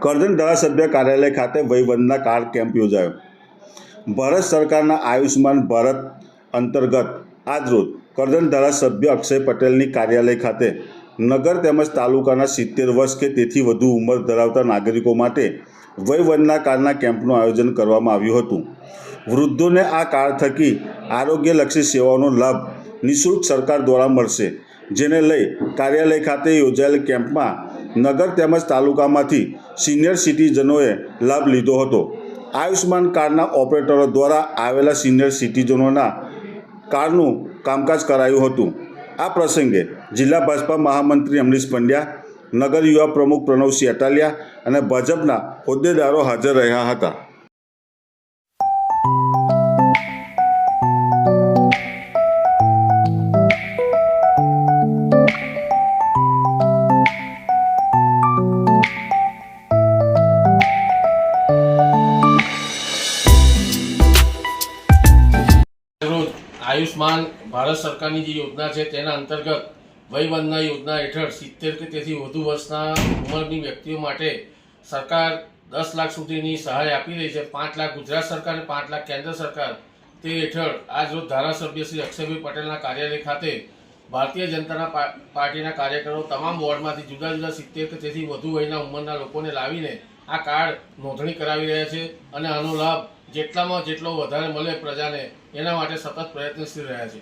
કરજણ ધારાસભ્ય કાર્યાલય ખાતે વયવંદના કાર્ડ કેમ્પ યોજાયો। ભારત સરકારના આયુષ્માન ભારત અંતર્ગત આજરોજ કરજણ ધારાસભ્ય અક્ષય પટેલની કાર્યાલય ખાતે નગર તેમજ તાલુકાના 70 વર્ષ કે તેથી વધુ ઉંમર ધરાવતા નાગરિકો માટે વયવંદના કાર્ડના કેમ્પનું આયોજન કરવામાં આવ્યું હતું। વૃદ્ધોને આ કાર્ડ થકી આરોગ્યલક્ષી સેવાઓનો લાભ નિઃશુલ્ક સરકાર દ્વારા મળશે, જેને લઈ કાર્યાલય ખાતે યોજાયેલ કેમ્પમાં નગર તેમજ તાલુકામાંથી સિનિયર સિટીઝનોએ લાભ લીધો હતો। આયુષ્માન કાર્ડના ઓપરેટરો દ્વારા આવેલા સિનિયર સિટીઝનોના કાર્ડનું કામકાજ કરાયું હતું। આ પ્રસંગે જિલ્લા ભાજપા મહામંત્રી અમરીશ પંડ્યા, નગર યુવા પ્રમુખ પ્રણવસિંહ અટાલિયા અને ભાજપના હોદ્દેદારો હાજર રહ્યા હતા। આયુષ્માન ભારત સરકારની જે યોજના છે તેના અંતર્ગત વયવંદના યોજના હેઠળ 70 કે તેથી વધુ વર્ષના ઉંમરની વ્યક્તિઓ માટે સરકાર 10 લાખ સુધીની સહાય આપી રહી છે। 5 લાખ ગુજરાત સરકાર અને 5 લાખ કેન્દ્ર સરકાર તે હેઠળ આજરોજ ધારાસભ્ય શ્રી અક્ષયભાઈ પટેલના કાર્યાલય ખાતે ભારતીય જનતા પાર્ટીના કાર્યકરો તમામ વોર્ડમાંથી જુદા જુદા 70 કે તેથી વધુ વયના ઉંમરના લોકોને લાવીને આ કાર્ડ નોંધણી કરાવી રહ્યા છે અને આનો લાભ જેટલામાં જેટલો વધારે મળે પ્રજાને એના માટે સતત પ્રયત્નશીલ રહ્યા છે।